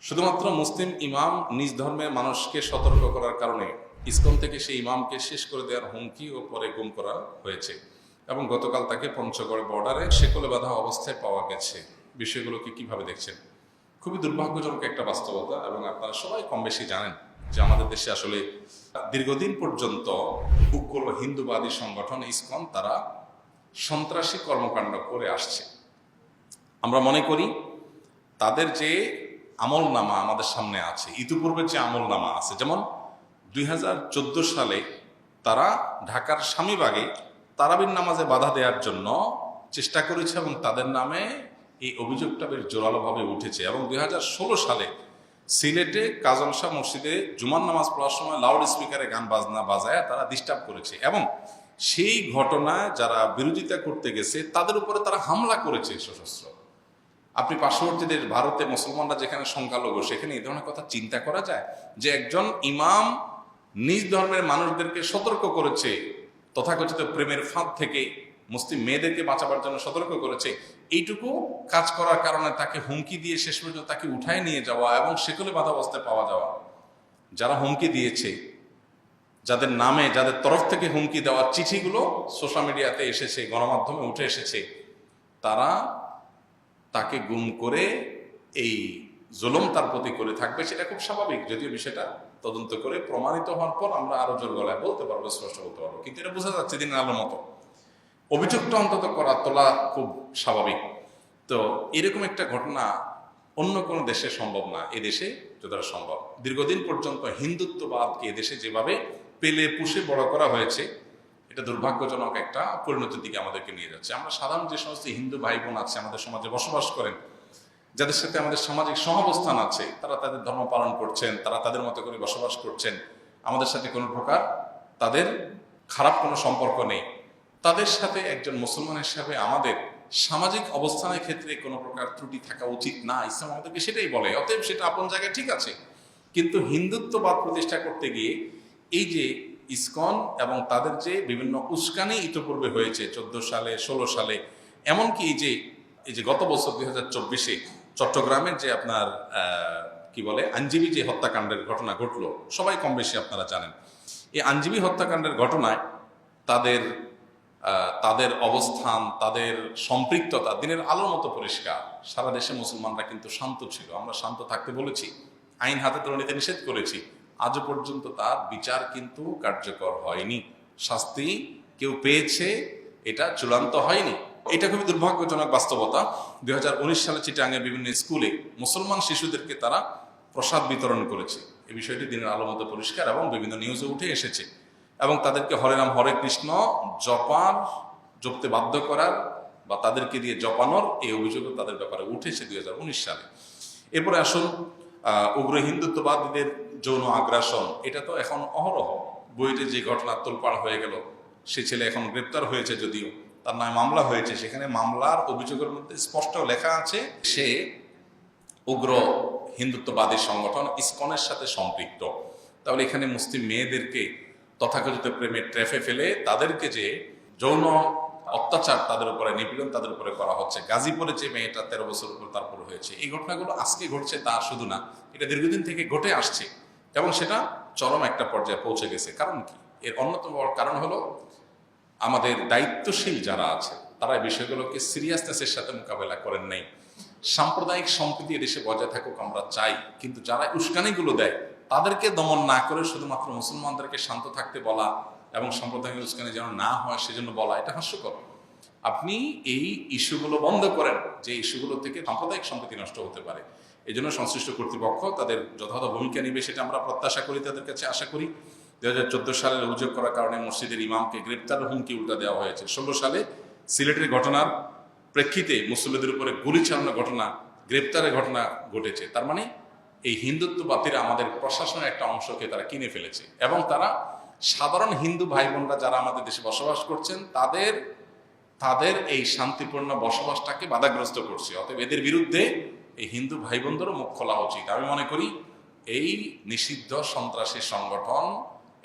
শুধুমাত্র মুসলিম ইমাম নিজ ধর্মের মানুষকে সতর্ক করার কারণে ইসকন থেকে সেই ইমামকে শেষ করে দেওয়ার হুমকি ও পরে গুম করা হয়েছে এবং গতকাল তাকে পঞ্চগড় বর্ডারে শেকলে বাঁধা অবস্থায় পাওয়া গেছে। বিষয়গুলোকে কিভাবে দেখছেন? খুবই দুর্ভাগ্যজনক একটা বাস্তবতা এবং আপনারা সবাই কম বেশি জানেন যে আমাদের দেশে আসলে দীর্ঘদিন পর্যন্ত উগ্র হিন্দুবাদী সংগঠন ইসকন তারা সন্ত্রাসী কর্মকাণ্ড করে আসছে। আমরা মনে করি তাদের যে আমল নামা আমাদের সামনে আছে, ইতিপূর্বে যে আমল নামা আছে, যেমন 2014 সালে তারা ঢাকার স্বামীবাগে তারাবির নামাজে বাধা দেওয়ার জন্য চেষ্টা করেছে এবং তাদের নামে এই অভিযোগটা বেশ জোরালোভাবে উঠেছে। এবং 2016 সালে সিলেটে কাজল শাহ মসজিদে জুমার নামাজ পড়ার সময় লাউড স্পিকারে গান বাজনা বাজায় তারা ডিস্টার্ব করেছে এবং সেই ঘটনায় যারা বিরোধিতা করতে গেছে তাদের উপরে তারা হামলা করেছে সশস্ত্র। আপনি পার্শ্ববর্তী দেশ ভারতে মুসলমানরা যেখানে সংখ্যালঘু সেখানে এই ধরনের কথা চিন্তা করা যায় যে একজন ইমাম নিজ ধর্মের মানুষদেরকে সতর্ক করেছে, তথাকথিত প্রেমের ফাঁদ থেকে মুসলিম মেয়েদেরকে বাঁচাবার জন্য সতর্ক করেছে, এইটুকু কাজ করার কারণে তাকে হুমকি দিয়ে শেষ পর্যন্ত তাকে উঠায় নিয়ে যাওয়া এবং সেগুলো বাধা অবস্থায় পাওয়া যাওয়া। যারা হুমকি দিয়েছে, যাদের নামে যাদের তরফ থেকে হুমকি দেওয়ার চিঠিগুলো সোশ্যাল মিডিয়াতে এসেছে, গণমাধ্যমে উঠে এসেছে, তারা তাকে গুম করে এই জুলুম তার প্রতি করে থাকবে, সেটা খুব স্বাভাবিক। যদিও বিষয়টা তদন্ত করে প্রমাণিত হওয়ার পর আমরা আরো জোর গলায় বলতে পারবো, স্পষ্ট বলতে পারবো, কিন্তু এটা বোঝা যাচ্ছে দিন আলোর মতো অভিযোগটা অন্তত তোলা খুব স্বাভাবিক। তো এরকম একটা ঘটনা অন্য কোনো দেশে সম্ভব না, এদেশে যতটা সম্ভব। দীর্ঘদিন পর্যন্ত হিন্দুত্ববাদকে এদেশে যেভাবে পেলে পুষে বড় করা হয়েছে, এটা দুর্ভাগ্যজনক একটা পরিণতির দিকে আমাদেরকে নিয়ে যাচ্ছে। আমরা সাধারণ যে সমস্ত হিন্দু ভাই বোন আছে আমাদের সমাজে বসবাস করেন, যাদের সাথে আমাদের সামাজিক সহাবস্থান আছে, তারা তাদের ধর্ম পালন করছেন, তারা তাদের মতো করে বসবাস করছেন, আমাদের সাথে কোনো প্রকার তাদের খারাপ কোনো সম্পর্ক নেই। তাদের সাথে একজন মুসলমান হিসাবে আমাদের সামাজিক অবস্থানের ক্ষেত্রে কোনো প্রকার ত্রুটি থাকা উচিত না, ইসলাম আমাদেরকে সেটাই বলে। অতএব সেটা আপন জায়গায় ঠিক আছে, কিন্তু হিন্দুত্ববাদ প্রতিষ্ঠা করতে গিয়ে এই যে ইসকন এবং তাদের যে বিভিন্ন উস্কানি ইতিপূর্বে হয়েছে 14 সালে 16 সালে, এমনকি এই যে গত বছর 2024-এ চট্টগ্রামের যে আপনার কি বলে আইনজীবী যে হত্যাকাণ্ডের ঘটনা ঘটলো, সবাই কম বেশি আপনারা জানেন। এই আইনজীবী হত্যাকাণ্ডের ঘটনায় তাদের অবস্থান, তাদের সম্পৃক্ততা দিনের আলোর মতো পরিষ্কার। সারা দেশে মুসলমানরা কিন্তু শান্ত ছিল, আমরা শান্ত থাকতে বলেছি, আইন হাতে তুলে নিতে নিষেধ করেছি। আজও পর্যন্ত তার বিচার কিন্তু কার্যকর হয়নি, শাস্তি কেউ পেয়েছে, এটা চূড়ান্ত হয়নি। এটা খুবই দুর্ভাগ্যজনক বাস্তবতা। 2019 সালে চিটাগাংয়ের বিভিন্ন স্কুলে মুসলমান শিশুদেরকে তারা প্রসাদ বিতরণ করেছে, এই বিষয়টি দিনের আলো মতো পরিষ্কার এবং বিভিন্ন নিউজে উঠে এসেছে। এবং তাদেরকে হরে রাম হরে কৃষ্ণ জপতে বাধ্য করার বা তাদেরকে দিয়ে জপানোর এই অভিযোগও তাদের ব্যাপারে উঠেছে 2019 সালে। এরপরে আসুন উগ্র হিন্দুত্ববাদীদের যৌন আগ্রাসন, এটা তো এখন অহরহ। বুয়েটে যে ঘটনা তোলপাড় হয়ে গেল, সে ছেলে এখন গ্রেপ্তার হয়েছে, যদিও তার নামে মামলা হয়েছে, সেখানে মামলার অভিযোগের মধ্যে স্পষ্ট লেখা আছে সে উগ্র হিন্দুত্ববাদী সংগঠন ইসকনের সাথে সম্পৃক্ত। তাহলে এখানে মুসলিম মেয়েদেরকে তথাকথিত প্রেমের ট্র্যাপে ফেলে তাদেরকে যে যৌন অত্যাচার, তাদের উপরে নিপীড়ন তাদের উপরে করা হচ্ছে। গাজীপুরে যে মেয়েটা 13 বছর উপর তারপর হয়েছে, এই ঘটনাগুলো আজকে ঘটছে তা শুধু না, এটা দীর্ঘদিন থেকে ঘটে আসছে এবং সেটা চরম একটা পর্যায়ে পৌঁছে গেছে। কারণ কি? এর অন্যতম বড় কারণ হলো আমাদের দায়িত্বশীল যারা আছে তারা এই বিষয়গুলোকে সিরিয়াসনেসের সাথে মোকাবেলা করেন নাই। সাম্প্রদায়িক সম্প্রীতি দেশে বজায় থাকুক আমরা চাই, কিন্তু যারা উস্কানিগুলো দেয় তাদেরকে দমন না করে শুধুমাত্র মুসলমানদেরকে শান্ত থাকতে বলা এবং সাম্প্রদায়িক উস্কানি যেন না হয় সেজন্য বলা, এটা হাস্যকর। আপনি এই ইস্যুগুলো বন্ধ করেন, যে ইস্যুগুলো থেকে সাম্প্রদায়িক সম্প্রীতি নষ্ট হতে পারে। এই জন্য সংশ্লিষ্ট কর্তৃপক্ষ তাদের যথাযথ ভূমিকা নিবে, সেটা আমরা প্রত্যাশা করি, তাদের কাছে আশা করি। 2014 সালের অভিযোগ করার কারণে মসজিদের ইমামকে গ্রেপ্তার হুমকি উল্টা দেওয়া হয়েছে। 16 সালে সিলেটের ঘটনার প্রেক্ষিতে মুসল্লিদের উপরে গুলি চালানোর ঘটনা, গ্রেপ্তারের ঘটনা ঘটেছে। তার মানে এই হিন্দুত্ববাদীরা আমাদের প্রশাসনের একটা অংশকে তারা কিনে ফেলেছে এবং তারা সাধারণ হিন্দু ভাই বোনরা যারা আমাদের দেশে বসবাস করছেন তাদের এই শান্তিপূর্ণ বসবাসটাকে বাধাগ্রস্ত করছে। অতএব এদের বিরুদ্ধে এই হিন্দু ভাই বোনদেরও মুখ খোলা উচিত। আমি মনে করি এই নিষিদ্ধ সন্ত্রাসী সংগঠন,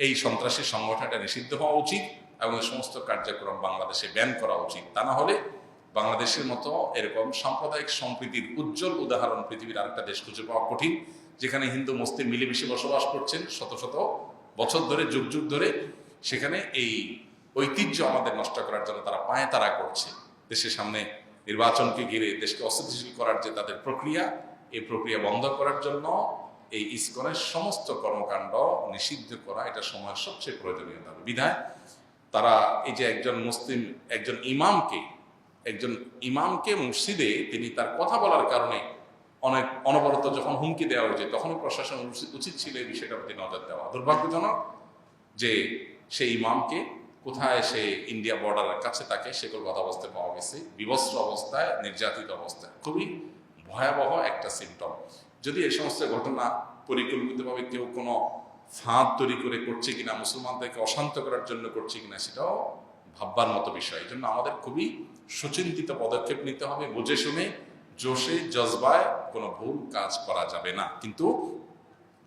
এই সন্ত্রাসী সংগঠনটা নিষিদ্ধ হওয়া উচিত এবং এই সমস্ত কার্যক্রম বাংলাদেশে ব্যান করা উচিত। তা না হলে বাংলাদেশের মতো এরকম সাম্প্রদায়িক সম্প্রীতির উজ্জ্বল উদাহরণ পৃথিবীর আরেকটা দেশ খুঁজে পাওয়া কঠিন, যেখানে হিন্দু মুসলিম মিলেমিশে বসবাস করছেন শত শত বছর ধরে, যুগ যুগ ধরে। সেখানে এই ঐতিহ্য আমাদের নষ্ট করার জন্য তারা পায়ে তারা করছে। দেশের সামনে নির্বাচনকে ঘিরে দেশকে অস্থিতিশীল করার যে তাদের প্রক্রিয়া, এই প্রক্রিয়া বন্ধ করার জন্য এই ইসকনের সমস্ত কর্মকাণ্ড নিষিদ্ধ করা এটা সময়ের সবচেয়ে প্রয়োজনীয়তা। বিধায় তারা এই যে একজন ইমামকে মসজিদে তিনি তার কথা বলার কারণে অনেক অনবরত যখন হুমকি দেওয়া হয়েছে, তখনই প্রশাসন উচিত ছিল এই বিষয়টার প্রতি নজর দেওয়া। দুর্ভাগ্যজনক যে সেই ইমামকে কোথায়, সে ইন্ডিয়া বর্ডারের কাছে তাকে শেকলবাধা অবস্থায় পাওয়া গেছে, বিবস্ত্র অবস্থায়, নির্যাতিত অবস্থায়। খুবই ভয়াবহ একটা সিমটম। যদি এই সমস্ত ঘটনা পরিকল্পিতভাবে কেউ কোনো ফাঁদ তৈরি করে করছে কিনা, মুসলমানদেরকে অশান্ত করার জন্য করছে কিনা, সেটাও ভাববার মতো বিষয়। এই জন্য আমাদের খুবই সুচিন্তিত পদক্ষেপ নিতে হবে, বুঝে শুনে, জোশে জজবায় কোনো ভুল কাজ করা যাবে না। কিন্তু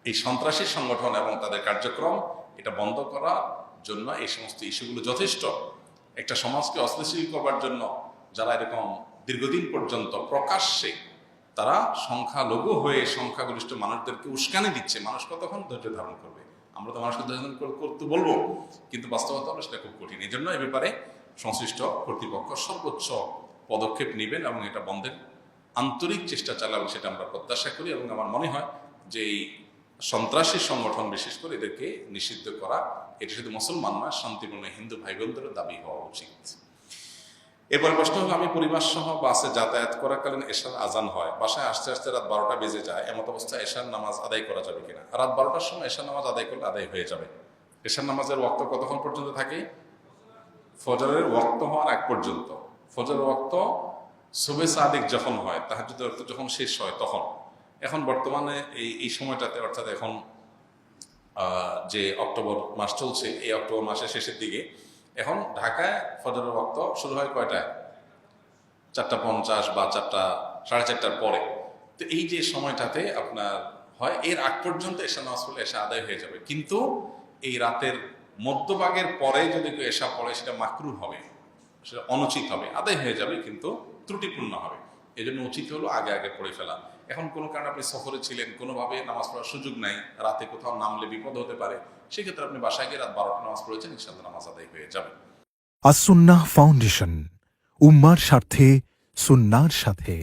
এই সন্ত্রাসী সংগঠন এবং তাদের কার্যক্রম এটা বন্ধ করার জন্য এই সমস্ত ইস্যুগুলো যথেষ্ট। একটা সমাজকে অস্থিতিশীল করবার জন্য যারা এরকম দীর্ঘদিন পর্যন্ত প্রকাশ্যে তারা সংখ্যালঘু হয়ে সংখ্যাগরিষ্ঠ মানুষদেরকে উস্কানি দিচ্ছে, মানুষ কতক্ষণ ধৈর্য ধারণ করবে? আমরা তো মানুষকে ধৈর্য ধারণ করতে বলবো, কিন্তু বাস্তবতা হলো সেটা খুব কঠিন। এই জন্য এ ব্যাপারে সংশ্লিষ্ট কর্তৃপক্ষ সর্বোচ্চ পদক্ষেপ নেবেন এবং এটা বন্ধের আন্তরিক চেষ্টা চালাবেন, সেটা আমরা প্রত্যাশা করি। এবং আমার মনে হয় যে এই সন্ত্রাসী সংগঠন বিশেষ করে এদেরকে নিষিদ্ধ করা, এটা শুধু মুসলমান নয়, শান্তিপূর্ণ হিন্দু ভাই বোনদেরও দাবি হওয়া উচিত। এরপরে প্রশ্ন হলো, আমি পরিবার সহ বাসে যাতায়াত করাকালীন এশার আজান হয়, বাসায় আসতে আসতে রাত 12টা বেজে যায়, এমত অবস্থায় এশার নামাজ আদায় করা যাবে কিনা? রাত 12টার সময় এশার নামাজ আদায় করলে আদায় হয়ে যাবে। এশার নামাজের ওয়াক্ত কতক্ষণ পর্যন্ত থাকে? ফজরের ওয়াক্ত হওয়ার আগ পর্যন্ত। ফজরের ওয়াক্ত সুবে সাদিক যখন হয়, তাহাজ্জুদের ওয়াক্ত যখন শেষ হয় তখন। এখন বর্তমানে এই সময়টাতে, অর্থাৎ এখন যে অক্টোবর মাস চলছে, এই অক্টোবর মাসের শেষের দিকে, এখন ঢাকায় ফজরের ওয়াক্ত শুরু হয় কয়টায়? 4:50 বা 4:30 পরে। তো এই যে সময়টাতে আপনার হয়, এর আগ পর্যন্ত এশা নামাজ পড়লে এশা আদায় হয়ে যাবে। কিন্তু এই রাতের মধ্যভাগের পরে যদি কেউ এশা পড়ে, সেটা মাকরুহ হবে, সেটা অনুচিত হবে, আদায় হয়ে যাবে কিন্তু ত্রুটিপূর্ণ হবে। এই জন্য উচিত হলো আগে আগে পড়ে ফেলা। এখন কোনো কারণে আপনি সফরে ছিলেন, কোনোভাবে নামাজ পড়ার সুযোগ নাই, রাতে কোথাও নামলে বিপদ হতে পারে, সেক্ষেত্রে আপনি বাসায় গিয়ে রাত 12টা নামাজ পড়েছেন, ইনশাআল্লাহ নামাজ আদায় হয়ে যাবে। আস-সুন্নাহ ফাউন্ডেশন, উম্মার স্বার্থে সুন্নাহর সাথে।